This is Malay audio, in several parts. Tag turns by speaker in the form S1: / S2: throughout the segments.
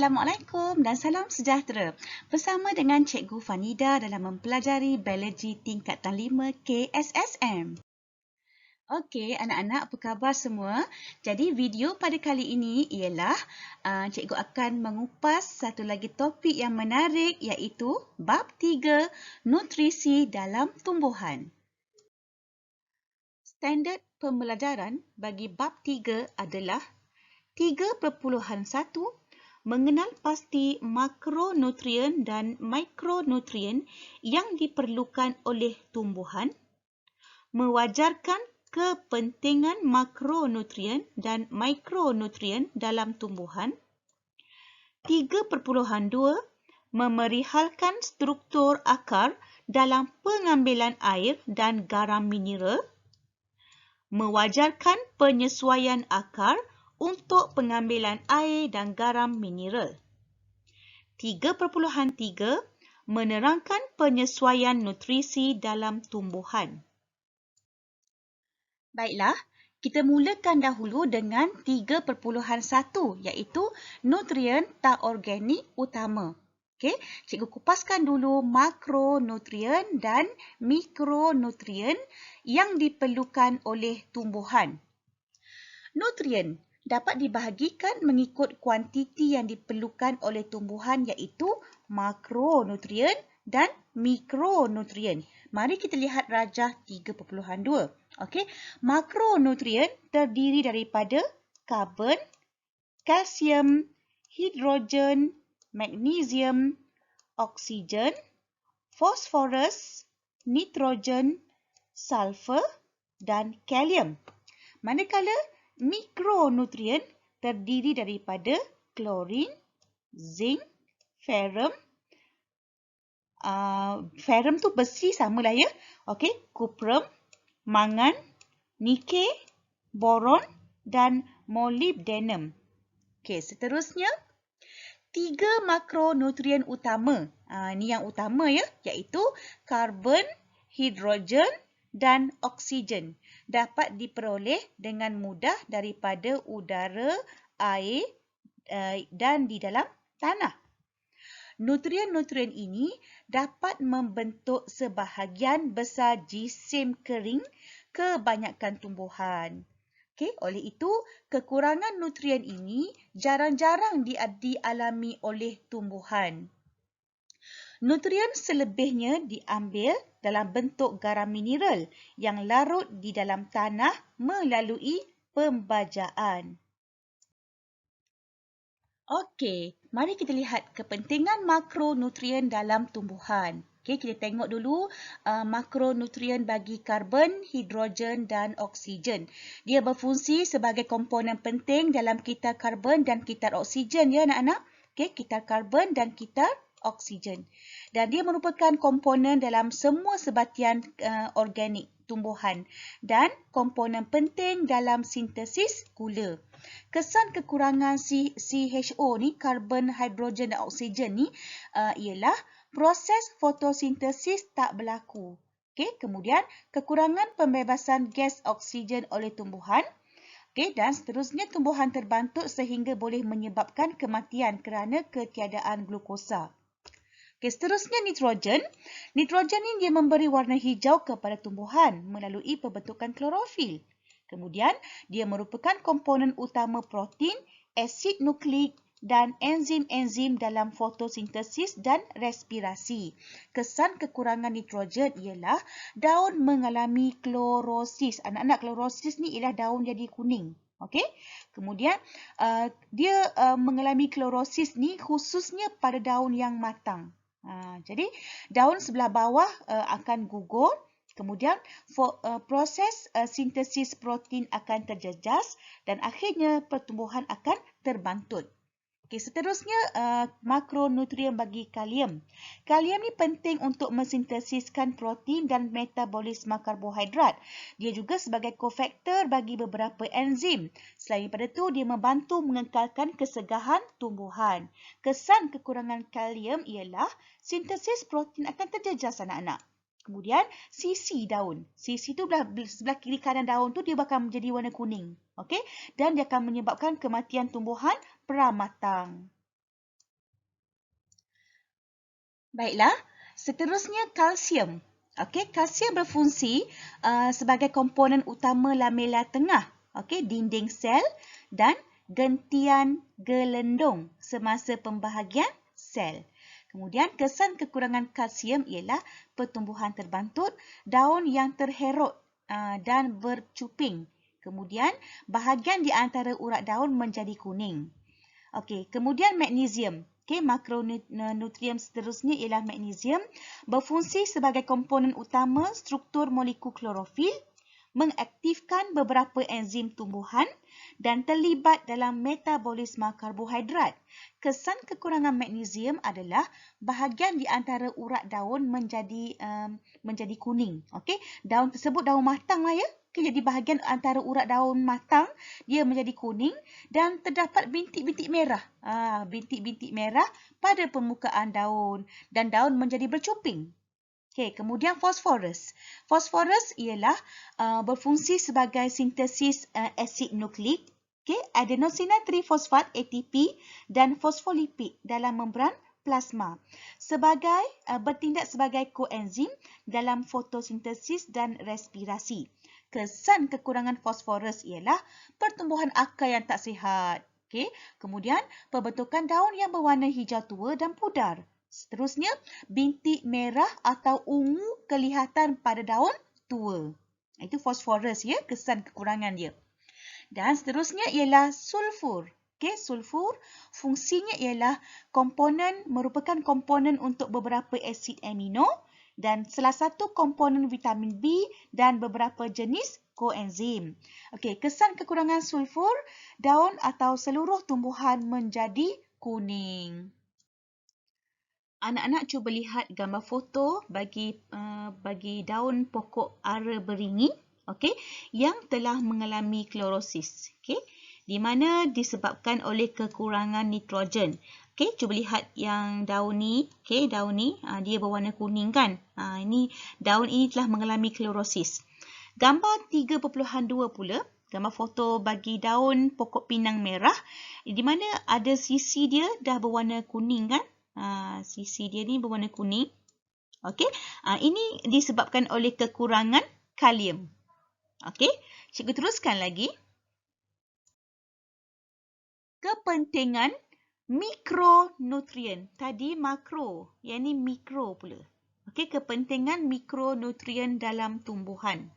S1: Assalamualaikum dan salam sejahtera. Bersama dengan Cikgu Fanida dalam mempelajari biologi tingkatan 5 KSSM. Okey, anak-anak apa khabar semua? Jadi video pada kali ini ialah cikgu akan mengupas satu lagi topik yang menarik iaitu bab 3 nutrisi dalam tumbuhan. Standard pembelajaran bagi bab 3 adalah 3.1 mengenal pasti makronutrien dan mikronutrien yang diperlukan oleh tumbuhan, mewajarkan kepentingan makronutrien dan mikronutrien dalam tumbuhan, 3.2 memerihalkan struktur akar dalam pengambilan air dan garam mineral, mewajarkan penyesuaian akar untuk pengambilan air dan garam mineral. 3.3 menerangkan penyesuaian nutrisi dalam tumbuhan. Baiklah, kita mulakan dahulu dengan 3.1 iaitu nutrien tak organik utama. Okey, cikgu kupaskan dulu makronutrien dan mikronutrien yang diperlukan oleh tumbuhan. Nutrien dapat dibahagikan mengikut kuantiti yang diperlukan oleh tumbuhan iaitu makronutrien dan mikronutrien. Mari kita lihat rajah 3.2. Okey, makronutrien terdiri daripada karbon, kalsium, hidrogen, magnesium, oksigen, fosforus, nitrogen, sulfur dan kalium. Manakala mikronutrien terdiri daripada klorin, zinc, ferrum. Ferrum tu besi samalah ya. Okey, kuprum, mangan, nikel, boron dan molybdenum. Okey, seterusnya 3 makronutrien utama. Ini yang utama ya, iaitu karbon, hidrogen dan oksigen. Dapat diperoleh dengan mudah daripada udara, air dan di dalam tanah. Nutrien-nutrien ini dapat membentuk sebahagian besar jisim kering kebanyakan tumbuhan. Okay, oleh itu, kekurangan nutrien ini jarang-jarang dialami oleh tumbuhan. Nutrien selebihnya diambil dalam bentuk garam mineral yang larut di dalam tanah melalui pembajaan. Okey, mari kita lihat kepentingan makronutrien dalam tumbuhan. Okey, kita tengok dulu makronutrien bagi karbon, hidrogen dan oksigen. Dia berfungsi sebagai komponen penting dalam kitar karbon dan kitar oksigen ya anak-anak. Okey, kitar karbon dan kitar oksigen. Dan dia merupakan komponen dalam semua sebatian organik tumbuhan dan komponen penting dalam sintesis gula. Kesan kekurangan CHO ni, karbon, hidrogen dan oksigen ni ialah proses fotosintesis tak berlaku. Okey, kemudian kekurangan pembebasan gas oksigen oleh tumbuhan. Okey, dan seterusnya tumbuhan terbantuk sehingga boleh menyebabkan kematian kerana ketiadaan glukosa. Okey, seterusnya nitrogen. Nitrogen ni dia memberi warna hijau kepada tumbuhan melalui pembentukan klorofil. Kemudian, dia merupakan komponen utama protein, asid nukleik dan enzim-enzim dalam fotosintesis dan respirasi. Kesan kekurangan nitrogen ialah daun mengalami klorosis. Anak-anak, klorosis ni ialah daun jadi kuning. Okey. Kemudian, dia mengalami klorosis ni khususnya pada daun yang matang. Jadi, daun sebelah bawah akan gugur. Kemudian proses sintesis protein akan terjejas dan akhirnya pertumbuhan akan terbantut. Okey, seterusnya makronutrien bagi kalium. Kalium ni penting untuk mensintesiskan protein dan metabolisme karbohidrat. Dia juga sebagai kofaktor bagi beberapa enzim. Selain daripada itu, dia membantu mengekalkan kesegahan tumbuhan. Kesan kekurangan kalium ialah sintesis protein akan terjejas anak-anak. Kemudian sisi daun. Sisi tu sebelah kiri kanan daun tu dia bakal menjadi warna kuning. Okey? Dan dia akan menyebabkan kematian tumbuhan pramatang. Baiklah, seterusnya kalsium. Okey, kalsium berfungsi sebagai komponen utama lamela tengah, okey, dinding sel dan gentian gelendung semasa pembahagian sel. Kemudian kesan kekurangan kalsium ialah pertumbuhan terbantut, daun yang terherut dan bercuping. Kemudian bahagian di antara urat daun menjadi kuning. Okey, kemudian magnesium. Okey, makronutrien seterusnya ialah magnesium, berfungsi sebagai komponen utama struktur molekul klorofil, mengaktifkan beberapa enzim tumbuhan dan terlibat dalam metabolisme karbohidrat. Kesan kekurangan magnesium adalah bahagian di antara urat daun menjadi kuning. Okey, daun tersebut daun matang lah ya. Okay, jadi bahagian antara urat daun matang dia menjadi kuning dan terdapat bintik-bintik merah. Bintik-bintik merah pada permukaan daun dan daun menjadi bercuping. Okay, kemudian fosforus. Fosforus ialah berfungsi sebagai sintesis asid nukleik, okay, adenosina trifosfat ATP dan fosfolipid dalam membran plasma sebagai bertindak sebagai koenzim dalam fotosintesis dan respirasi. Kesan kekurangan fosforus ialah pertumbuhan akar yang tak sihat. Okay. Kemudian pembentukan daun yang berwarna hijau tua dan pudar. Seterusnya, bintik merah atau ungu kelihatan pada daun tua. Itu fosforus ya, kesan kekurangan dia. Dan seterusnya ialah sulfur. Okay, sulfur fungsinya ialah merupakan komponen untuk beberapa asid amino dan salah satu komponen vitamin B dan beberapa jenis koenzim. Okey, kesan kekurangan sulfur, daun atau seluruh tumbuhan menjadi kuning. Anak-anak cuba lihat gambar foto bagi daun pokok ara beringin, okey, yang telah mengalami klorosis, okey, di mana disebabkan oleh kekurangan nitrogen. Okey, cuba lihat yang daun ni, okey, daun ni dia berwarna kuning kan? Ini daun ini telah mengalami klorosis. Gambar 3.2 pula, gambar foto bagi daun pokok pinang merah, di mana ada sisi dia dah berwarna kuning kan? Sisi dia ni berwarna kuning. Okey, ini disebabkan oleh kekurangan kalium. Okey, cikgu teruskan lagi. Kepentingan mikronutrien. Tadi makro, yang ni mikro pula. Okey, kepentingan mikronutrien dalam tumbuhan.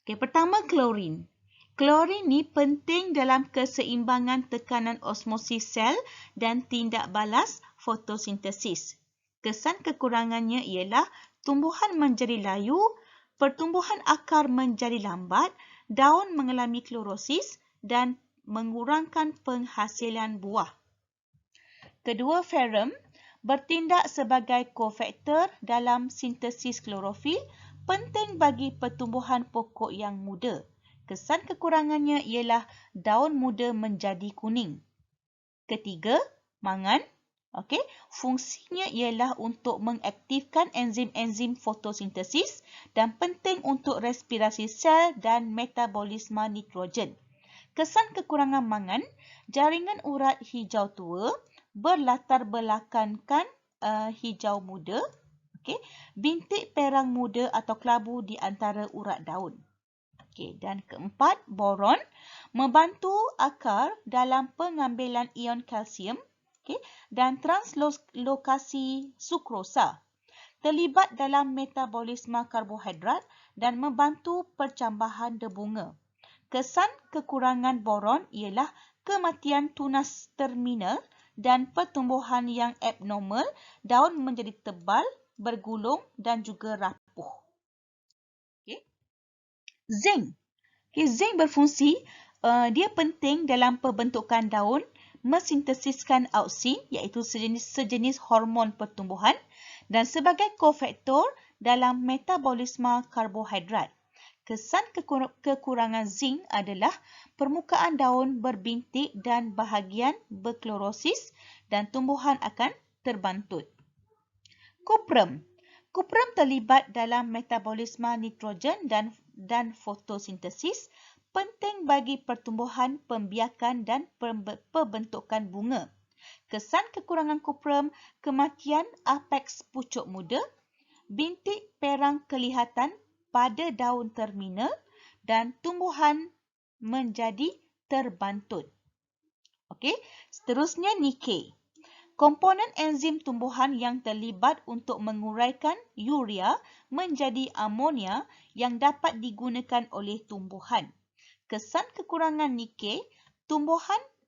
S1: Okey, pertama klorin. Klorin ni penting dalam keseimbangan tekanan osmosis sel dan tindak balas fotosintesis. Kesan kekurangannya ialah tumbuhan menjadi layu, pertumbuhan akar menjadi lambat, daun mengalami klorosis dan mengurangkan penghasilan buah. Kedua, ferrum bertindak sebagai kofaktor dalam sintesis klorofil, penting bagi pertumbuhan pokok yang muda. Kesan kekurangannya ialah daun muda menjadi kuning. Ketiga, mangan. Okey, fungsinya ialah untuk mengaktifkan enzim-enzim fotosintesis dan penting untuk respirasi sel dan metabolisme nitrogen. Kesan kekurangan mangan, jaringan urat hijau tua berlatar belakangkan hijau muda, okey, bintik perang muda atau kelabu di antara urat daun. Okey, dan keempat, boron membantu akar dalam pengambilan ion kalsium, okey, dan translokasi sukrosa. Terlibat dalam metabolisme karbohidrat dan membantu percambahan debunga. Kesan kekurangan boron ialah kematian tunas terminal dan pertumbuhan yang abnormal, daun menjadi tebal, bergulung dan juga rapuh. Okay. Zinc. Okay, zinc berfungsi, dia penting dalam pembentukan daun, mensintesiskan auksin iaitu sejenis hormon pertumbuhan dan sebagai kofaktor dalam metabolisme karbohidrat. Kesan kekurangan zinc adalah permukaan daun berbintik dan bahagian berklorosis dan tumbuhan akan terbantut. Kuprum. Kuprum terlibat dalam metabolisme nitrogen dan fotosintesis, penting bagi pertumbuhan, pembiakan dan pembentukan bunga. kesan kekurangan kopram, kematian apeks pucuk muda, bintik perang kelihatan pada daun terminal dan tumbuhan menjadi terbantut. Okey, seterusnya Nikkei. Komponen enzim tumbuhan yang terlibat untuk menguraikan urea menjadi amonia yang dapat digunakan oleh tumbuhan. Kesan kekurangan Nikkei,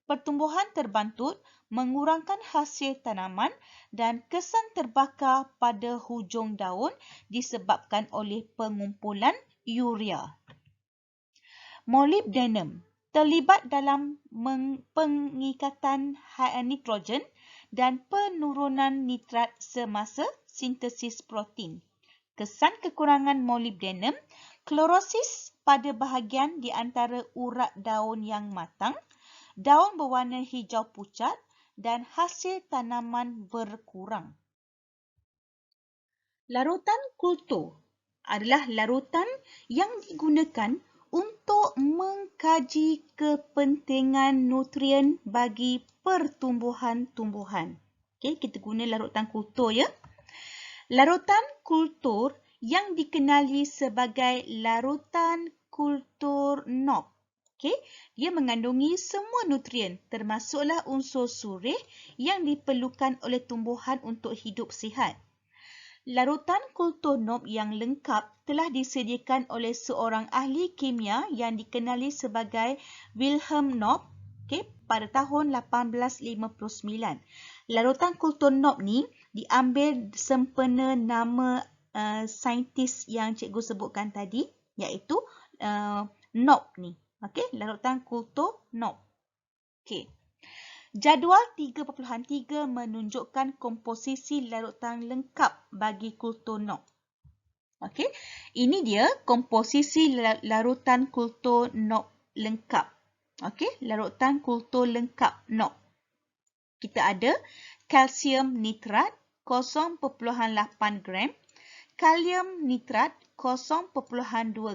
S1: pertumbuhan terbantut, mengurangkan hasil tanaman dan kesan terbakar pada hujung daun disebabkan oleh pengumpulan urea. Molybdenum terlibat dalam pengikatan nitrogen dan penurunan nitrat semasa sintesis protein. Kesan kekurangan molybdenum, klorosis pada bahagian di antara urat daun yang matang, daun berwarna hijau pucat dan hasil tanaman berkurang. Larutan kultur adalah larutan yang digunakan untuk mengkaji kepentingan nutrien bagi pertumbuhan-tumbuhan. Okey, kita guna larutan kultur ya. Larutan kultur yang dikenali sebagai larutan kultur NOP. Okey, dia mengandungi semua nutrien termasuklah unsur surih yang diperlukan oleh tumbuhan untuk hidup sihat. Larutan kultur NOP yang lengkap telah disediakan oleh seorang ahli kimia yang dikenali sebagai Wilhelm Nopp pada tahun 1859. Larutan kultur NOP ni diambil sempena nama saintis yang cikgu sebutkan tadi, iaitu Nopp ni. Larutan kultur NOP. Jadual 3.3 menunjukkan komposisi larutan lengkap bagi kultur NOP. Ini dia komposisi larutan kultur NOP lengkap. Larutan kultur lengkap NOP. Kita ada kalsium nitrat 0.8 gram, kalium nitrat 0.2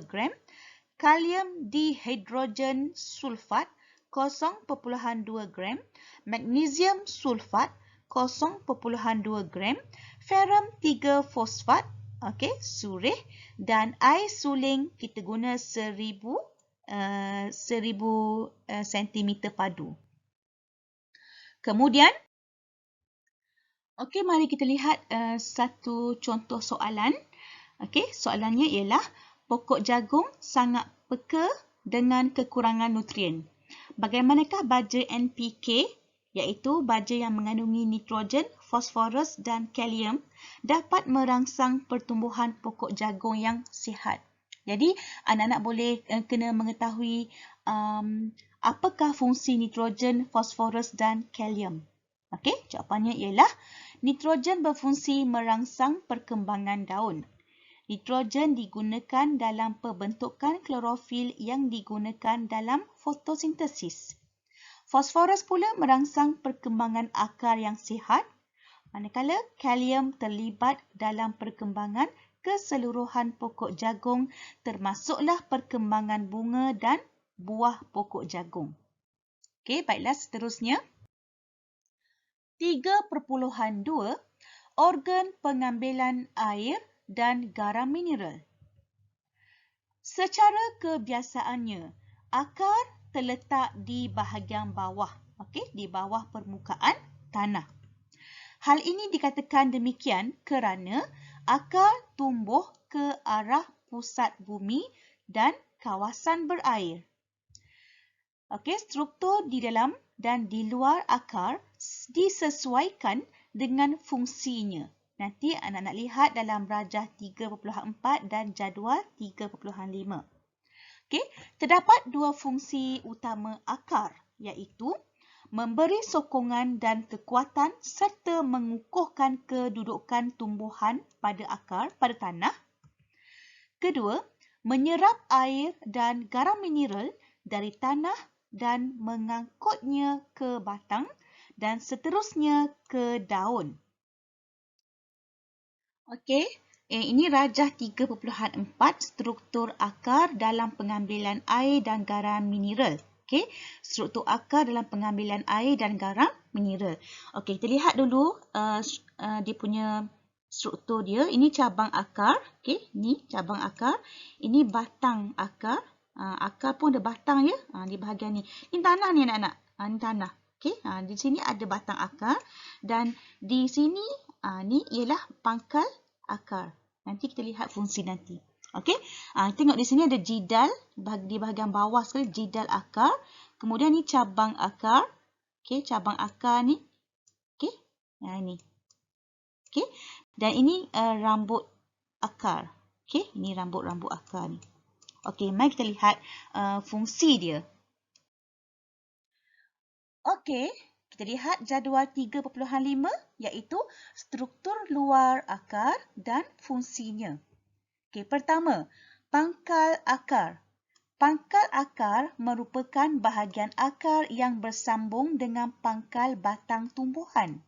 S1: gram, kalium dihidrogen sulfat 0.2 gram, magnesium sulfat 0.2 gram, ferrum 3 fosfat, surih, dan air suling kita guna 1000 cm padu. Kemudian, mari kita lihat satu contoh soalan. Soalannya ialah pokok jagung sangat peka dengan kekurangan nutrien. Bagaimanakah baja NPK, iaitu baja yang mengandungi nitrogen, fosforus dan kalium, dapat merangsang pertumbuhan pokok jagung yang sihat? Jadi, anak-anak boleh kena mengetahui apakah fungsi nitrogen, fosforus dan kalium. Jawapannya ialah nitrogen berfungsi merangsang perkembangan daun. Nitrogen digunakan dalam pembentukan klorofil yang digunakan dalam fotosintesis. Fosforus pula merangsang perkembangan akar yang sihat, manakala kalium terlibat dalam perkembangan keseluruhan pokok jagung termasuklah perkembangan bunga dan buah pokok jagung. Baiklah seterusnya. 3.2 Organ pengambilan air dan garam mineral. Secara kebiasaannya, akar terletak di bahagian bawah, di bawah permukaan tanah. Hal ini dikatakan demikian kerana akar tumbuh ke arah pusat bumi dan kawasan berair. Struktur di dalam dan di luar akar disesuaikan dengan fungsinya. Nanti anak-anak lihat dalam rajah 3.4 dan jadual 3.5. Terdapat dua fungsi utama akar, iaitu memberi sokongan dan kekuatan serta mengukuhkan kedudukan tumbuhan pada akar pada tanah. Kedua, menyerap air dan garam mineral dari tanah dan mengangkutnya ke batang dan seterusnya ke daun. Ini rajah 3.4 struktur akar dalam pengambilan air dan garam mineral. Struktur akar dalam pengambilan air dan garam mineral. Okey, kita lihat dulu dia punya struktur dia. Ini cabang akar. Okey, ni cabang akar. Ini batang akar. Akar pun ada batang ya. Di bahagian ni. Ini tanah ni anak-anak. Ini tanah. Okey, di sini ada batang akar. Dan di sini ni ialah pangkal akar. Nanti kita lihat fungsi nanti. Okey, tengok di sini ada jidal. Di bahagian bawah sekali jidal akar. Kemudian ni cabang akar. Okey, cabang akar ni. Okey, ini. Okey, dan ini rambut akar. Okey, ini rambut-rambut akar ni. Okey, mari kita lihat fungsi dia. Okey, kita lihat jadual 3.5 iaitu struktur luar akar dan fungsinya. Okey, pertama, pangkal akar. Pangkal akar merupakan bahagian akar yang bersambung dengan pangkal batang tumbuhan.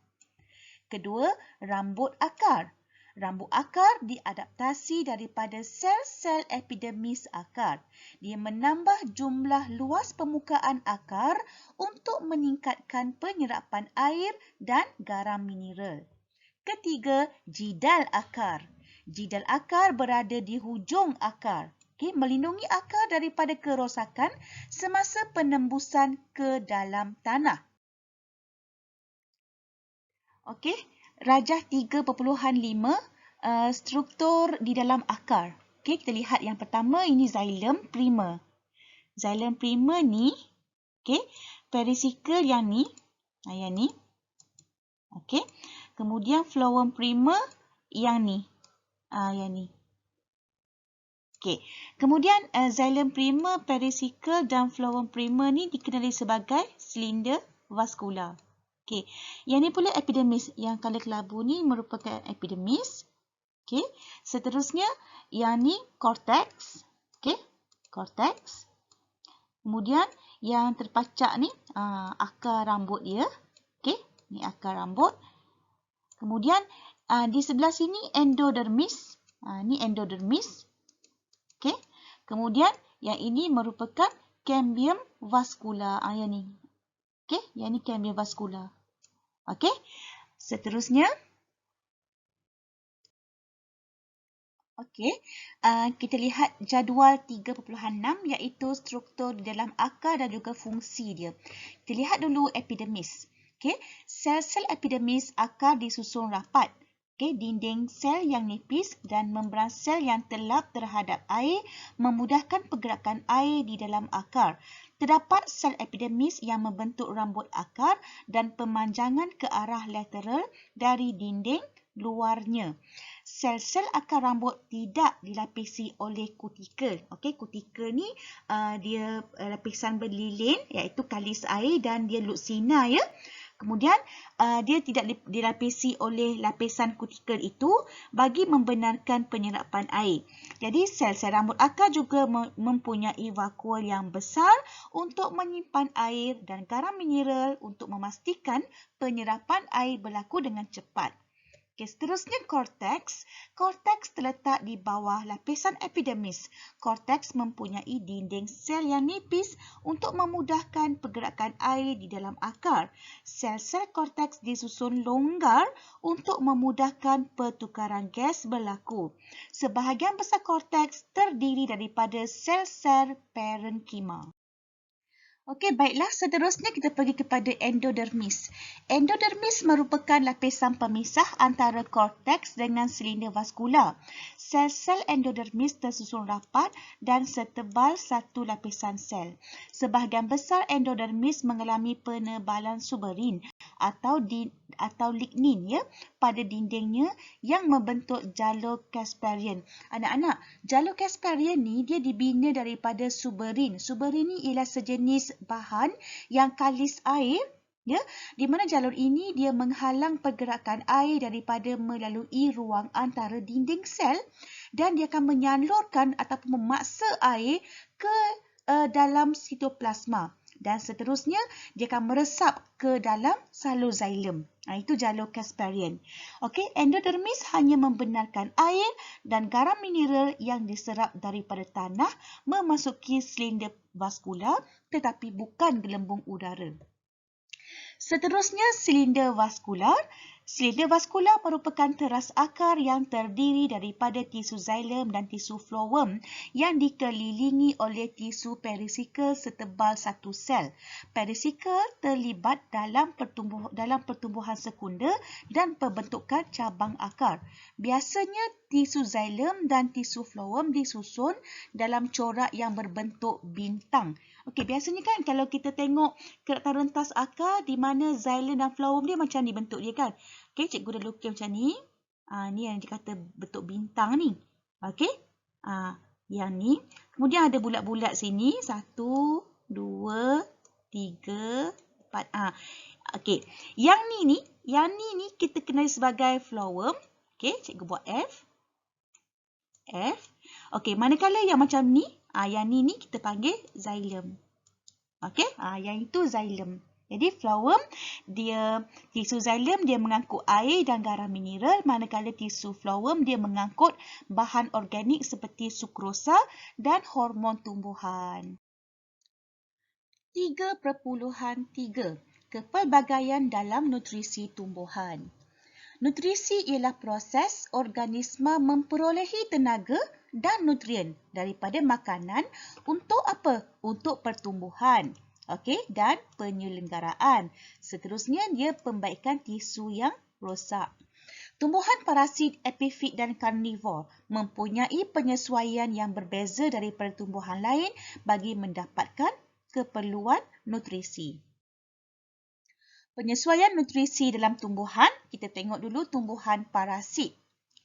S1: Kedua, rambut akar. Rambut akar diadaptasi daripada sel-sel epidermis akar. Dia menambah jumlah luas permukaan akar untuk meningkatkan penyerapan air dan garam mineral. Ketiga, jidal akar. Jidal akar berada di hujung akar. Okay, melindungi akar daripada kerosakan semasa penembusan ke dalam tanah. Okey, rajah 3.5 struktur di dalam akar. Okey, kita lihat yang pertama ini xylem primer. Xylem primer ni, okey, perisikal yang ni, yang ni. Okey. Kemudian phloem primer yang ni. Yang ni. Okey. Kemudian xylem primer, perisikal dan phloem primer ni dikenali sebagai silinder vaskular. Okey. Yang ni pula epidermis. Yang color kelabu ni merupakan epidermis. Okey. Seterusnya yang ni cortex. Okey. Cortex. Kemudian yang terpacak ni akar rambut dia. Okey. Ni akar rambut. Kemudian di sebelah sini endodermis. Ni endodermis. Okey. Kemudian yang ini merupakan cambium vascular. Yang ni. Okey, yang ni cambium vascular. Okey. Seterusnya okey, kita lihat jadual 3.6 iaitu struktur di dalam akar dan juga fungsi dia. Kita lihat dulu epidermis. Okey, sel-sel epidermis akar disusun rapat. Okey, dinding sel yang nipis dan membran sel yang telap terhadap air memudahkan pergerakan air di dalam akar. Terdapat sel epidermis yang membentuk rambut akar dan pemanjangan ke arah lateral dari dinding luarnya. Sel-sel akar rambut tidak dilapisi oleh kutikel. Okey, kutikel ni dia lapisan berlilin iaitu kalis air dan dia lutsina ya. Kemudian dia tidak dilapisi oleh lapisan kutikel itu bagi membenarkan penyerapan air. Jadi sel-sel rambut akar juga mempunyai vakuol yang besar untuk menyimpan air dan garam mineral untuk memastikan penyerapan air berlaku dengan cepat. Okay, seterusnya korteks. Korteks terletak di bawah lapisan epidermis. Korteks mempunyai dinding sel yang nipis untuk memudahkan pergerakan air di dalam akar. Sel-sel korteks disusun longgar untuk memudahkan pertukaran gas berlaku. Sebahagian besar korteks terdiri daripada sel-sel parenkima. Okey, baiklah. Seterusnya kita pergi kepada endodermis. Endodermis merupakan lapisan pemisah antara korteks dengan silinder vaskular. Sel-sel endodermis tersusun rapat dan setebal satu lapisan sel. Sebahagian besar endodermis mengalami penebalan suberin atau lignin ya pada dindingnya yang membentuk jalur Casparian. Anak-anak, jalur Casparian ni dia dibina daripada suberin. Suberin ni ialah sejenis bahan yang kalis air ya, di mana jalur ini dia menghalang pergerakan air daripada melalui ruang antara dinding sel dan dia akan menyalurkan ataupun memaksa air ke dalam sitoplasma. Dan seterusnya, dia akan meresap ke dalam salur xylem. Itu jalur Casparian. Okey, endodermis hanya membenarkan air dan garam mineral yang diserap daripada tanah memasuki silinder vaskular tetapi bukan gelembung udara. Seterusnya, silinder vaskular. Silinder vaskular merupakan teras akar yang terdiri daripada tisu xylem dan tisu phloem yang dikelilingi oleh tisu perisikal setebal satu sel. Perisikal terlibat dalam pertumbuhan sekunder dan pembentukan cabang akar. Biasanya tisu xylem dan tisu phloem disusun dalam corak yang berbentuk bintang. Okey, biasanya kan kalau kita tengok keratan rentas akar di mana xylem dan phloem dia macam ni bentuk dia kan. Okey, cikgu dah lukis macam ni. Ni yang dikata bentuk bintang ni. Okey. Yang ni. Kemudian ada bulat-bulat sini. 1, 2, 3, 4. Okey. Yang ni kita kenali sebagai phloem. Okey, cikgu buat F. F. Okey, manakala yang macam ni, yang ni kita panggil xylem. Okey, yang itu xylem. Jadi phloem tisu xylem dia mengangkut air dan garam mineral, manakala tisu phloem dia mengangkut bahan organik seperti sukrosa dan hormon tumbuhan. 3.3 Kepelbagaian dalam nutrisi tumbuhan. Nutrisi ialah proses organisma memperolehi tenaga dan nutrien daripada makanan untuk apa? Untuk pertumbuhan. Okey, dan penyelenggaraan. Seterusnya, dia pembaikan tisu yang rosak. Tumbuhan parasit, epifit dan karnivor mempunyai penyesuaian yang berbeza daripada tumbuhan lain bagi mendapatkan keperluan nutrisi. Penyesuaian nutrisi dalam tumbuhan, kita tengok dulu tumbuhan parasit.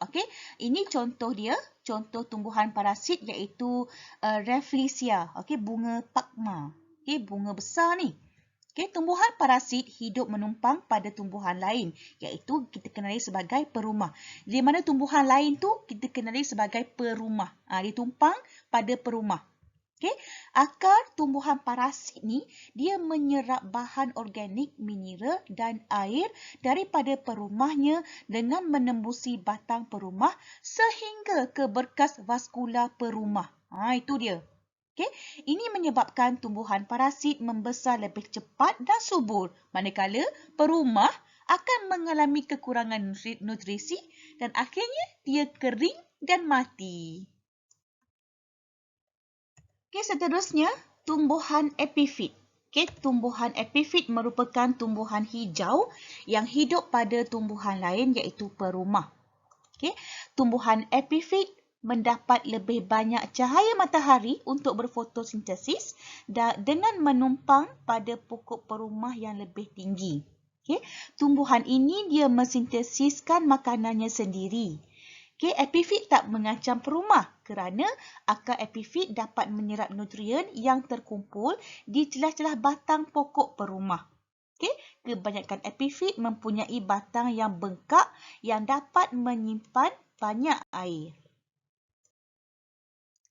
S1: Okey, ini contoh dia, contoh tumbuhan parasit iaitu Rafflesia, okey, bunga pakma. Okey, bunga besar ni. Okey, tumbuhan parasit hidup menumpang pada tumbuhan lain iaitu kita kenali sebagai perumah. Di mana tumbuhan lain tu kita kenali sebagai perumah. Dia tumpang pada perumah. Okey, akar tumbuhan parasit ni dia menyerap bahan organik, mineral dan air daripada perumahnya dengan menembusi batang perumah sehingga ke berkas vaskular perumah. Itu dia. Okey, ini menyebabkan tumbuhan parasit membesar lebih cepat dan subur, manakala perumah akan mengalami kekurangan nutrisi dan akhirnya dia kering dan mati. Okey, seterusnya tumbuhan epifit. Okey, tumbuhan epifit merupakan tumbuhan hijau yang hidup pada tumbuhan lain iaitu perumah. Okey, tumbuhan epifit mendapat lebih banyak cahaya matahari untuk berfotosintesis dengan menumpang pada pokok perumah yang lebih tinggi. Okey, tumbuhan ini dia mensintesiskan makanannya sendiri. Okey, epifit tak mengancam perumah kerana akar epifit dapat menyerap nutrien yang terkumpul di celah-celah batang pokok perumah. Okey, kebanyakan epifit mempunyai batang yang bengkak yang dapat menyimpan banyak air.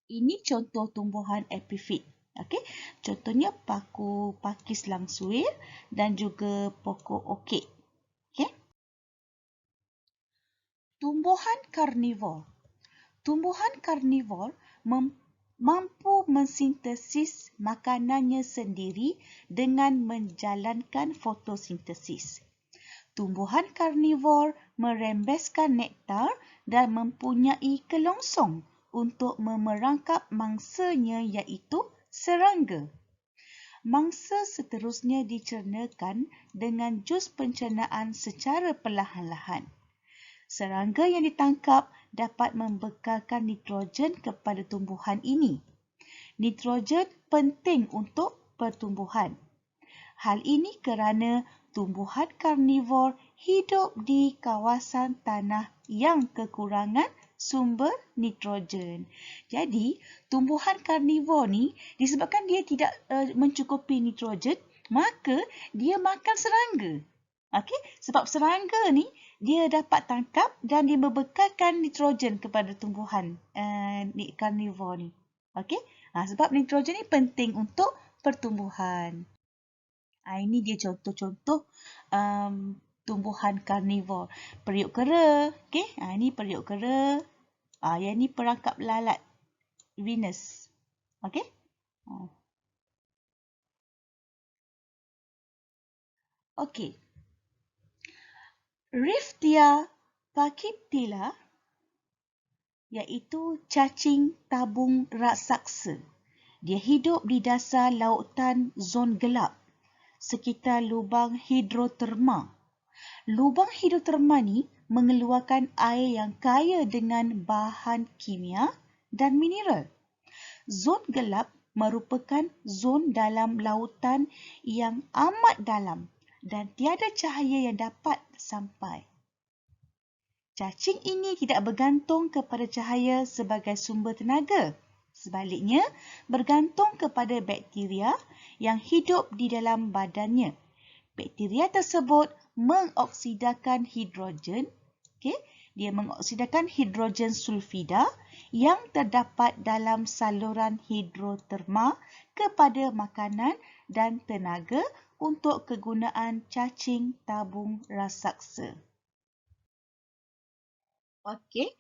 S1: Ini contoh tumbuhan epifit. Okey, contohnya paku pakis langsuir dan juga pokok orkid. Okey. Tumbuhan karnivor. Tumbuhan karnivor mampu mensintesis makanannya sendiri dengan menjalankan fotosintesis. Tumbuhan karnivor merembeskan nektar dan mempunyai kelongsong untuk memerangkap mangsanya iaitu serangga. Mangsa seterusnya dicernakan dengan jus pencernaan secara perlahan-lahan. Serangga yang ditangkap dapat membekalkan nitrogen kepada tumbuhan ini. Nitrogen penting untuk pertumbuhan. Hal ini kerana tumbuhan karnivor hidup di kawasan tanah yang kekurangan sumber nitrogen. Jadi, tumbuhan karnivor ni disebabkan dia tidak mencukupi nitrogen, maka dia makan serangga. Okey, sebab serangga ni dia dapat tangkap dan dia membekalkan nitrogen kepada tumbuhan karnivor ni. Okey, sebab nitrogen ni penting untuk pertumbuhan. Ini dia contoh-contoh tumbuhan karnivor. Periuk kera. Okey, ini periuk kera. Yang ni perangkap lalat. Venus. Okey. Okey. Riftia pachyptila iaitu cacing tabung raksasa. Dia hidup di dasar lautan zon gelap sekitar lubang hidroterma. Lubang hidroterma ni mengeluarkan air yang kaya dengan bahan kimia dan mineral. Zon gelap merupakan zon dalam lautan yang amat dalam dan tiada cahaya yang dapat sampai. Cacing ini tidak bergantung kepada cahaya sebagai sumber tenaga. Sebaliknya, bergantung kepada bakteria yang hidup di dalam badannya. Bakteria tersebut mengoksidakan hidrogen. Okay? Dia mengoksidakan hidrogen sulfida yang terdapat dalam saluran hidroterma kepada makanan dan tenaga untuk kegunaan cacing tabung raksasa. Okey,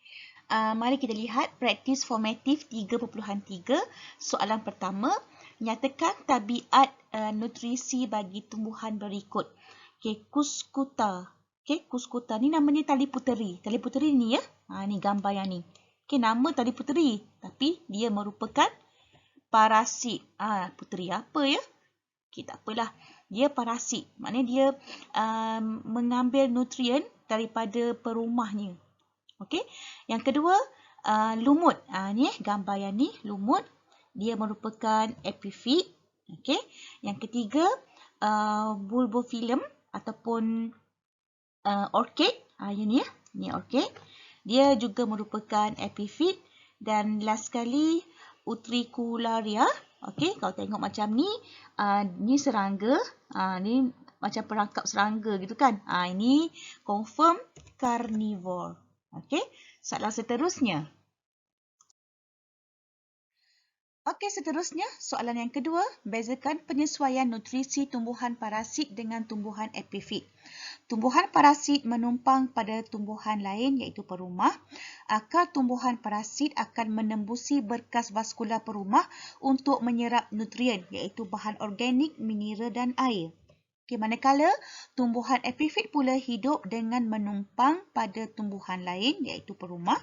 S1: mari kita lihat praktis formatif 3.3. Soalan pertama, nyatakan tabiat nutrisi bagi tumbuhan berikut. Okey, kuskuta. Okey, kuskuta ni namanya tali puteri. Tali puteri ni ya. Ni gambar yang ni. Okey, nama tali puteri tapi dia merupakan parasit. Puteri apa ya? Okey, tak apalah. Dia parasit. Maknanya dia mengambil nutrien daripada perumahnya. Okey. Yang kedua, lumut. Ni gambar yang ni, lumut. Dia merupakan epifit. Okey. Yang ketiga, bulbophyllum ataupun orchid. Yang ni ya. Ni orchid. Dia juga merupakan epifit. Dan last sekali, utricularia. Okey, kalau tengok macam ni, ni serangga. Ni macam perangkap serangga gitu kan. Ini confirm carnivore. Okey, soalan seterusnya. Okey, seterusnya soalan yang kedua, bezakan penyesuaian nutrisi tumbuhan parasit dengan tumbuhan epifit. Tumbuhan parasit menumpang pada tumbuhan lain iaitu perumah. Akar tumbuhan parasit akan menembusi berkas vaskular perumah untuk menyerap nutrien iaitu bahan organik, mineral dan air. Okay, manakala tumbuhan epifit pula hidup dengan menumpang pada tumbuhan lain iaitu perumah.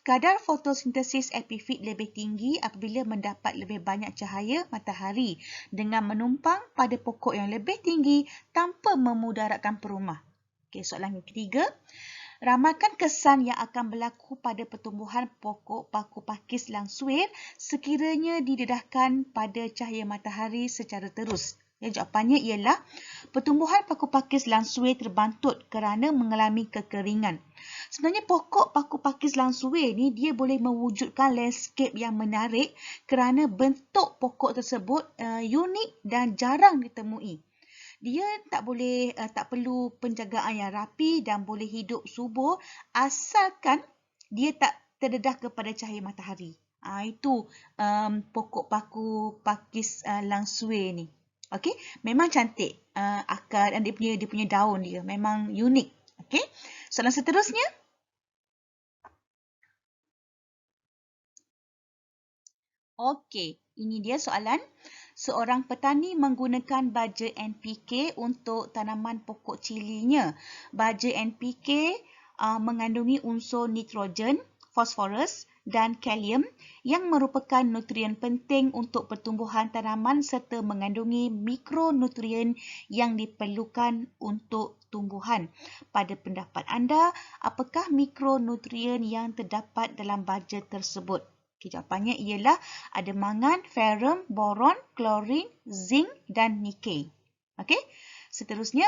S1: Kadar fotosintesis epifit lebih tinggi apabila mendapat lebih banyak cahaya matahari dengan menumpang pada pokok yang lebih tinggi tanpa memudaratkan perumah. Okay, soalan yang ketiga. Ramalkan kesan yang akan berlaku pada pertumbuhan pokok paku pakis langsuir sekiranya didedahkan pada cahaya matahari secara terus. Jawapannya ialah pertumbuhan paku pakis langsuir terbantut kerana mengalami kekeringan. Sebenarnya pokok paku pakis langsuir ni dia boleh mewujudkan landscape yang menarik kerana bentuk pokok tersebut unik dan jarang ditemui. Dia tak perlu penjagaan yang rapi dan boleh hidup subur asalkan dia tak terdedah kepada cahaya matahari. Itu pokok paku pakis langsuir ni. Okey, memang cantik akar dan dia punya daun dia memang unik. Okey. Soalan seterusnya. Okey, ini dia soalan. Seorang petani menggunakan baja NPK untuk tanaman pokok cilinya. Baja NPK mengandungi unsur nitrogen, fosforus dan kalium yang merupakan nutrien penting untuk pertumbuhan tanaman serta mengandungi mikronutrien yang diperlukan untuk tumbuhan. Pada pendapat anda, apakah mikronutrien yang terdapat dalam baja tersebut? Jawapannya ialah ada mangan, ferrum, boron, klorin, zinc dan nikel. Okey. Seterusnya,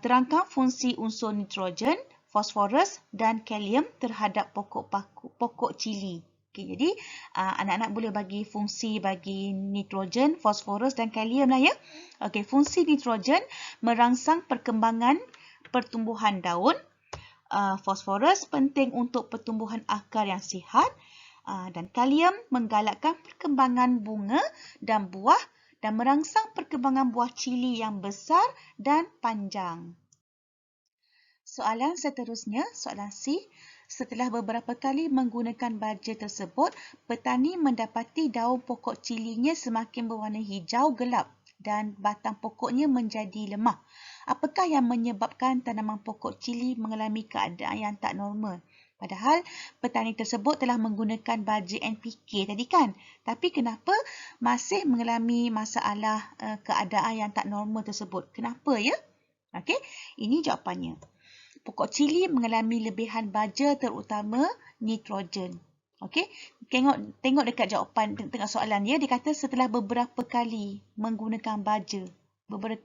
S1: terangkan fungsi unsur nitrogen, fosforus dan kalium terhadap pokok cili. Okay, jadi anak-anak boleh bagi fungsi bagi nitrogen, fosforus dan kalium lah ya. Okey, fungsi nitrogen merangsang perkembangan pertumbuhan daun. Fosforus penting untuk pertumbuhan akar yang sihat. Dan kalium menggalakkan perkembangan bunga dan buah dan merangsang perkembangan buah cili yang besar dan panjang. Soalan seterusnya, soalan C. Setelah beberapa kali menggunakan baja tersebut, petani mendapati daun pokok cilinya semakin berwarna hijau gelap dan batang pokoknya menjadi lemah. Apakah yang menyebabkan tanaman pokok cili mengalami keadaan yang tak normal? Padahal petani tersebut telah menggunakan baja NPK tadi kan. Tapi kenapa masih mengalami masalah keadaan yang tak normal tersebut? Kenapa ya? Okey, ini jawapannya. Pokok cili mengalami lebihan baja terutama nitrogen. Okey, tengok dekat jawapan tengah soalan dia kata setelah beberapa kali menggunakan baja.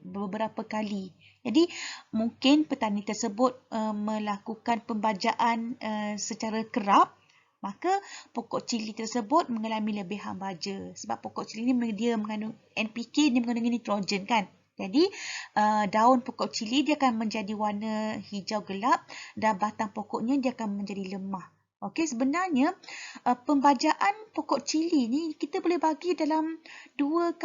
S1: Beberapa kali. Jadi mungkin petani tersebut melakukan pembajaan secara kerap, maka pokok cili tersebut mengalami lebihan baja. Sebab pokok cili ni dia mengandung NPK, dia mengandung nitrogen kan. Jadi daun pokok cili dia akan menjadi warna hijau gelap dan batang pokoknya dia akan menjadi lemah. Okey, sebenarnya pembajaan pokok cili ni kita boleh bagi dalam 2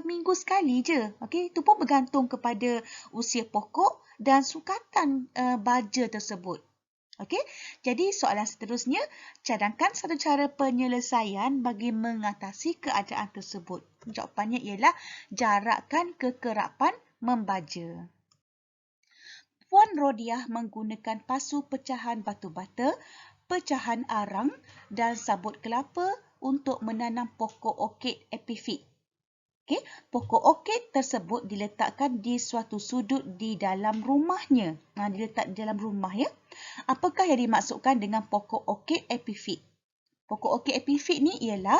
S1: minggu sekali je. Okey, itu pun bergantung kepada usia pokok dan sukatan baja tersebut. Okey, jadi soalan seterusnya, cadangkan satu cara penyelesaian bagi mengatasi keadaan tersebut. Jawapannya ialah jarakkan kekerapan membaja. Puan Rodiah menggunakan pasu pecahan batu bata, pecahan arang dan sabut kelapa untuk menanam pokok orkid epifit. Okay. Pokok orkid tersebut diletakkan di suatu sudut di dalam rumahnya. Diletak di dalam rumah ya. Apakah yang dimaksudkan dengan pokok orkid epifit? Pokok orkid epifit ni ialah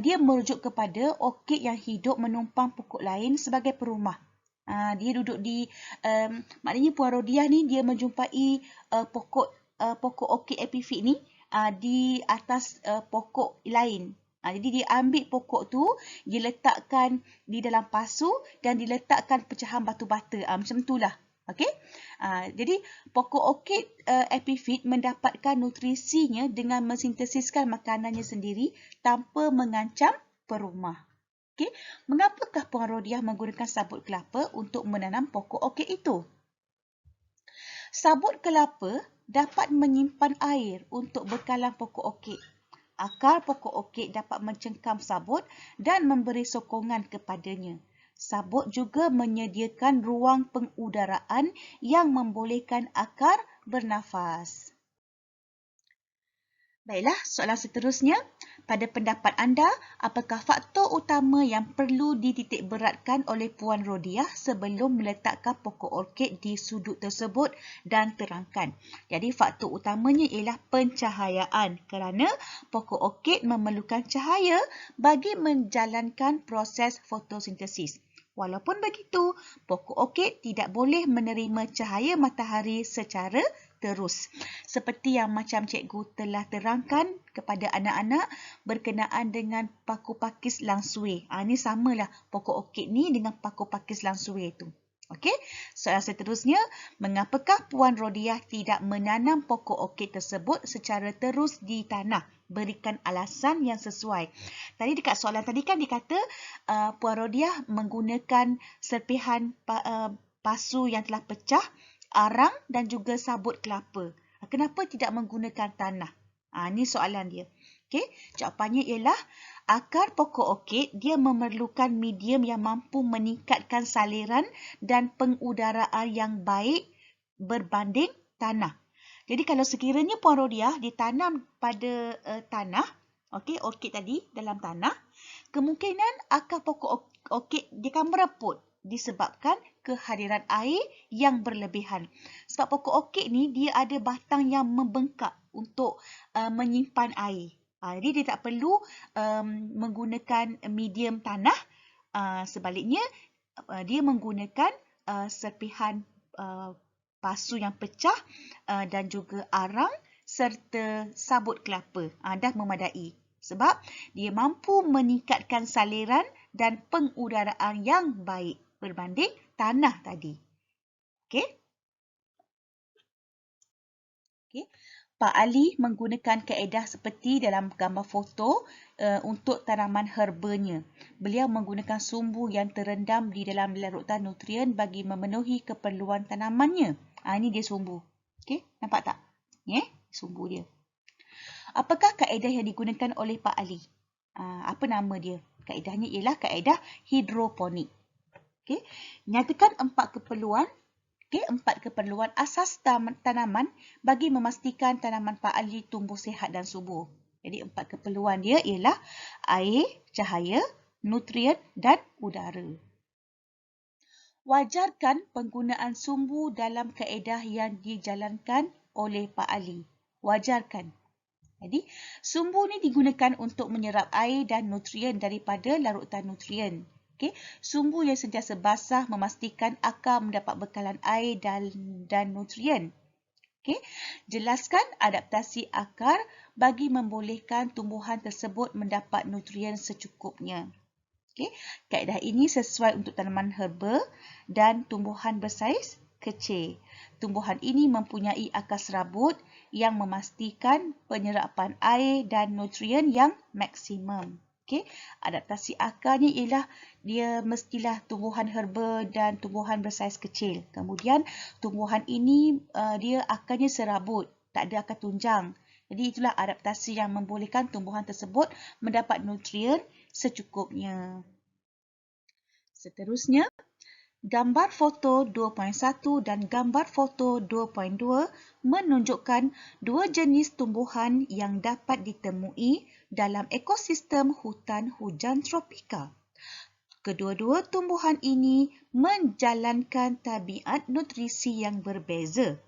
S1: dia merujuk kepada orkid yang hidup menumpang pokok lain sebagai perumah. Dia duduk di maknanya Puan Rodiah ni dia menjumpai pokok orkid epifit ni di atas pokok lain. Jadi dia ambil pokok tu, dia letakkan di dalam pasu dan diletakkan pecahan batu bata. Macam itulah. Okey. Jadi pokok orkid epifit mendapatkan nutrisinya dengan mensintesiskan makanannya sendiri tanpa mengancam perumah. Okay. Mengapakah Puan Rodiah menggunakan sabut kelapa untuk menanam pokok orkid itu? Sabut kelapa dapat menyimpan air untuk bekalan pokok orkid. Akar pokok orkid dapat mencengkam sabut dan memberi sokongan kepadanya. Sabut juga menyediakan ruang pengudaraan yang membolehkan akar bernafas. Baiklah, soalan seterusnya. Pada pendapat anda, apakah faktor utama yang perlu dititikberatkan oleh Puan Rodiah sebelum meletakkan pokok orkid di sudut tersebut dan terangkan? Jadi, faktor utamanya ialah pencahayaan kerana pokok orkid memerlukan cahaya bagi menjalankan proses fotosintesis. Walaupun begitu, pokok orkid tidak boleh menerima cahaya matahari secara terus. Seperti yang macam cikgu telah terangkan kepada anak-anak berkenaan dengan paku pakis langsui. Ini samalah pokok orkid ni dengan paku pakis langsui itu. Okey, soalan seterusnya, mengapakah Puan Rodiah tidak menanam pokok orkid tersebut secara terus di tanah? Berikan alasan yang sesuai. Tadi dekat soalan tadi kan dikata Puan Rodiah menggunakan serpihan pasu yang telah pecah, arang dan juga sabut kelapa. Kenapa tidak menggunakan tanah? Ini soalan dia. Okey, jawapannya ialah akar pokok orkid dia memerlukan medium yang mampu meningkatkan saliran dan pengudaraan yang baik berbanding tanah. Jadi kalau sekiranya Puan Rodiah ditanam pada tanah, okey, orkid tadi dalam tanah, kemungkinan akar pokok orkid dia akan mereput disebabkan kehadiran air yang berlebihan. Sebab pokok orkid ni dia ada batang yang membengkak untuk menyimpan air. Jadi dia tak perlu menggunakan medium tanah. Sebaliknya dia menggunakan serpihan pasu yang pecah dan juga arang serta sabut kelapa. Dah memadai. Sebab dia mampu meningkatkan saliran dan pengudaraan yang baik berbanding tanah tadi. Okey. Okey. Pak Ali menggunakan kaedah seperti dalam gambar foto untuk tanaman herbanya. Beliau menggunakan sumbu yang terendam di dalam larutan nutrien bagi memenuhi keperluan tanamannya. Ini dia sumbu. Okey, nampak tak? Sumbu dia. Apakah kaedah yang digunakan oleh Pak Ali? Apa nama dia? Kaedahnya ialah kaedah hidroponik. Okey, nyatakan 4 keperluan. Okey, 4 keperluan asas tanaman bagi memastikan tanaman Pak Ali tumbuh sihat dan subur. Jadi 4 keperluan dia ialah air, cahaya, nutrien dan udara. Wajarkan penggunaan sumbu dalam kaedah yang dijalankan oleh Pak Ali. Wajarkan. Jadi, sumbu ni digunakan untuk menyerap air dan nutrien daripada larutan nutrien. Okay. Sumbu yang sentiasa basah memastikan akar mendapat bekalan air dan nutrien. Okay. Jelaskan adaptasi akar bagi membolehkan tumbuhan tersebut mendapat nutrien secukupnya. Okay. Kaedah ini sesuai untuk tanaman herba dan tumbuhan bersaiz kecil. Tumbuhan ini mempunyai akar serabut yang memastikan penyerapan air dan nutrien yang maksimum. Okay. Adaptasi akarnya ialah dia mestilah tumbuhan herba dan tumbuhan bersaiz kecil. Kemudian tumbuhan ini dia akarnya serabut, tak ada akar tunjang. Jadi itulah adaptasi yang membolehkan tumbuhan tersebut mendapat nutrien secukupnya. Seterusnya, gambar foto 2.1 dan gambar foto 2.2 menunjukkan dua jenis tumbuhan yang dapat ditemui dalam ekosistem hutan hujan tropika. Kedua-dua tumbuhan ini menjalankan tabiat nutrisi yang berbeza.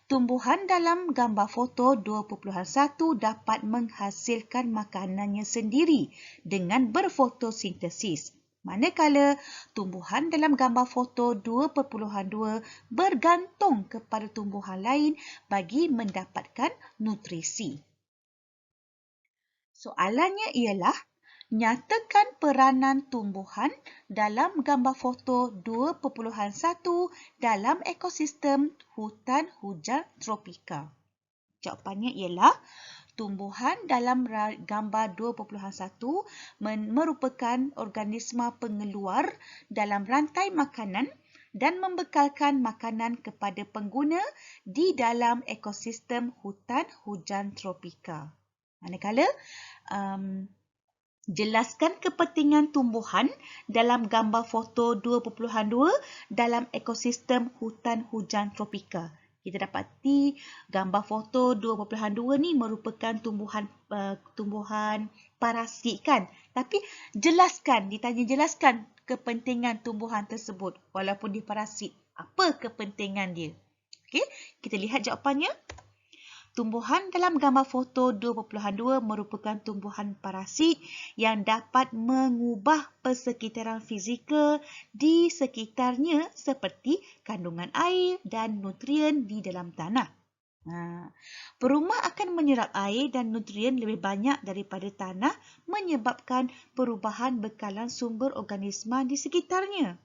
S1: Tumbuhan dalam gambar foto 2.1 dapat menghasilkan makanannya sendiri dengan berfotosintesis. Manakala tumbuhan dalam gambar foto 2.2 bergantung kepada tumbuhan lain bagi mendapatkan nutrisi. Soalannya ialah, nyatakan peranan tumbuhan dalam gambar foto 2.1 dalam ekosistem hutan hujan tropika. Jawapannya ialah, tumbuhan dalam gambar 2.1 merupakan organisma pengeluar dalam rantai makanan dan membekalkan makanan kepada pengguna di dalam ekosistem hutan hujan tropika. Manakala, jelaskan kepentingan tumbuhan dalam gambar foto 2.2 dalam ekosistem hutan hujan tropika. Kita dapati gambar foto 2.2 ni merupakan tumbuhan parasit kan. Tapi ditanya jelaskan kepentingan tumbuhan tersebut walaupun dia parasit. Apa kepentingan dia? Okey, kita lihat jawapannya. Tumbuhan dalam gambar foto 2.2 merupakan tumbuhan parasit yang dapat mengubah persekitaran fizikal di sekitarnya seperti kandungan air dan nutrien di dalam tanah. Perumah akan menyerap air dan nutrien lebih banyak daripada tanah menyebabkan perubahan bekalan sumber organisma di sekitarnya.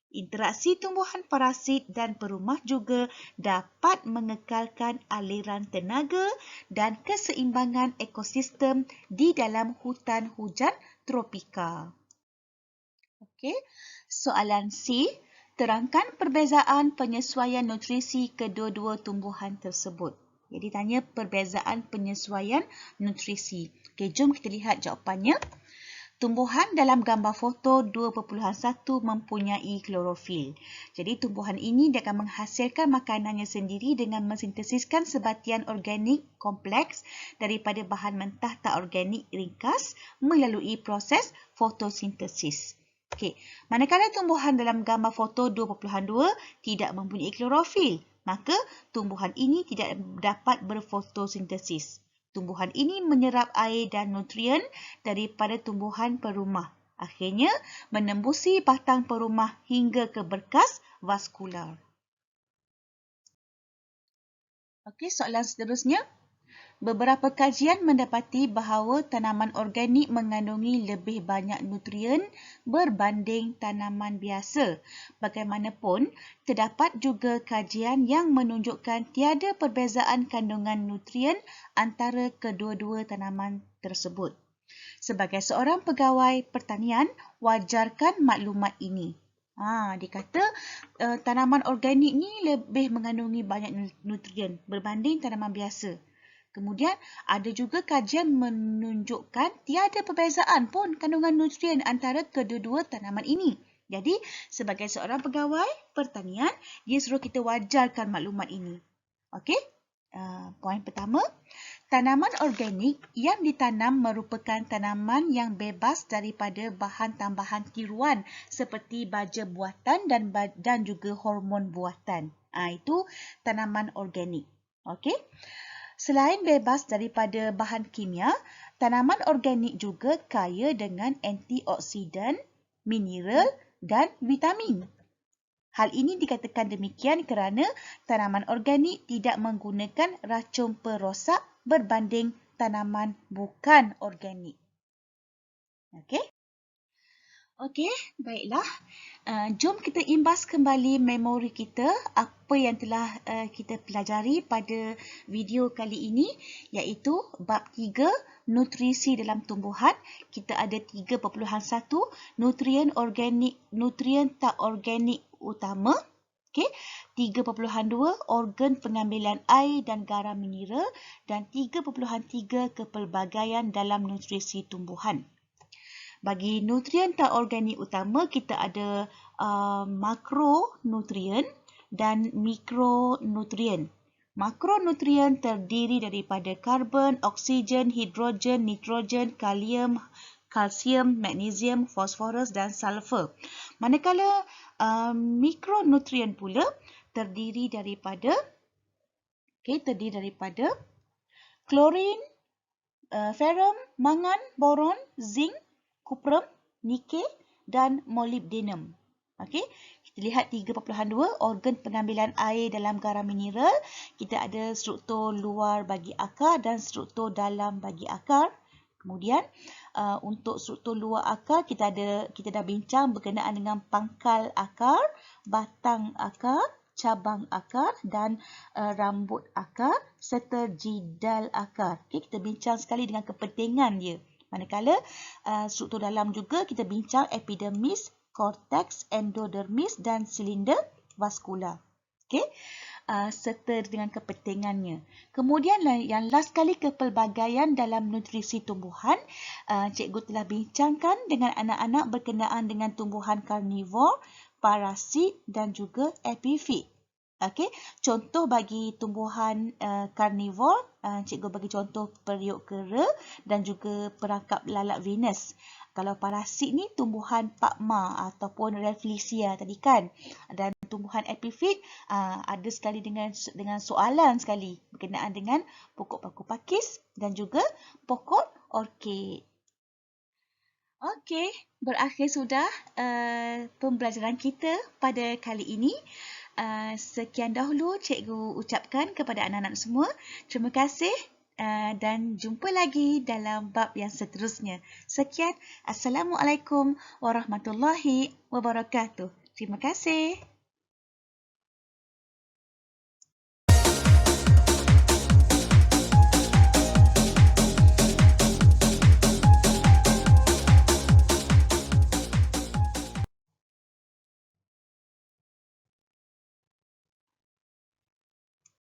S1: Interaksi tumbuhan parasit dan perumah juga dapat mengekalkan aliran tenaga dan keseimbangan ekosistem di dalam hutan hujan tropika. Okey, soalan C. Terangkan perbezaan penyesuaian nutrisi kedua-dua tumbuhan tersebut. Jadi tanya perbezaan penyesuaian nutrisi. Okey, jom kita lihat jawapannya. Tumbuhan dalam gambar foto 2.1 mempunyai klorofil. Jadi tumbuhan ini dia akan menghasilkan makanannya sendiri dengan mensintesiskan sebatian organik kompleks daripada bahan mentah tak organik ringkas melalui proses fotosintesis. Okey, manakala tumbuhan dalam gambar foto 2.2 tidak mempunyai klorofil, maka tumbuhan ini tidak dapat berfotosintesis. Tumbuhan ini menyerap air dan nutrien daripada tumbuhan perumah. Akhirnya, menembusi batang perumah hingga ke berkas vaskular. Okey, soalan seterusnya. Beberapa kajian mendapati bahawa tanaman organik mengandungi lebih banyak nutrien berbanding tanaman biasa. Bagaimanapun, terdapat juga kajian yang menunjukkan tiada perbezaan kandungan nutrien antara kedua-dua tanaman tersebut. Sebagai seorang pegawai pertanian, wajarkan maklumat ini. Dikata tanaman organik ni lebih mengandungi banyak nutrien berbanding tanaman biasa. Kemudian ada juga kajian menunjukkan tiada perbezaan pun kandungan nutrien antara kedua-dua tanaman ini. Jadi sebagai seorang pegawai pertanian, dia suruh kita wajarkan maklumat ini. Okey? Poin pertama, tanaman organik yang ditanam merupakan tanaman yang bebas daripada bahan tambahan tiruan seperti baja buatan dan juga hormon buatan. Itu tanaman organik. Okey? Selain bebas daripada bahan kimia, tanaman organik juga kaya dengan antioksidan, mineral dan vitamin. Hal ini dikatakan demikian kerana tanaman organik tidak menggunakan racun perosak berbanding tanaman bukan organik. Okey, baiklah. Jom kita imbas kembali memori kita apa yang telah kita pelajari pada video kali ini, iaitu bab 3 nutrisi dalam tumbuhan. Kita ada 3.1 nutrien organik, nutrien tak organik utama. Okey, 3.2 organ pengambilan air dan garam mineral dan 3.3 kepelbagaian dalam nutrisi tumbuhan. Bagi nutrien tak organik utama, kita ada makronutrien dan mikronutrien. Makronutrien terdiri daripada karbon, oksigen, hidrogen, nitrogen, kalium, kalsium, magnesium, fosforus dan sulfur. Manakala mikronutrien pula terdiri daripada klorin, ferrum, mangan, boron, zinc, kuprum, nikel dan molybdenum. Okey, kita lihat 3.2 organ pengambilan air dalam garam mineral. Kita ada struktur luar bagi akar dan struktur dalam bagi akar. Kemudian untuk struktur luar akar kita dah bincang berkenaan dengan pangkal akar, batang akar, cabang akar dan rambut akar serta jidal akar. Okey, kita bincang sekali dengan kepentingan dia. Manakala struktur dalam juga kita bincang epidermis, cortex, endodermis dan silinder vaskular. Okey, serta dengan kepentingannya. Kemudian yang last kali kepelbagaian dalam nutrisi tumbuhan, cikgu telah bincangkan dengan anak-anak berkenaan dengan tumbuhan karnivor, parasit dan juga epifit. Okey, contoh bagi tumbuhan karnivor, cikgu bagi contoh periuk kera dan juga perangkap lalat Venus. Kalau parasit ni tumbuhan Pakma ataupun Rafflesia tadi kan. Dan tumbuhan epifit ada sekali dengan soalan sekali berkenaan dengan pokok paku pakis dan juga pokok orkid. Okey, berakhir sudah pembelajaran kita pada kali ini. Sekian dahulu cikgu ucapkan kepada anak-anak semua. Terima kasih dan jumpa lagi dalam bab yang seterusnya. Sekian. Assalamualaikum warahmatullahi wabarakatuh. Terima kasih.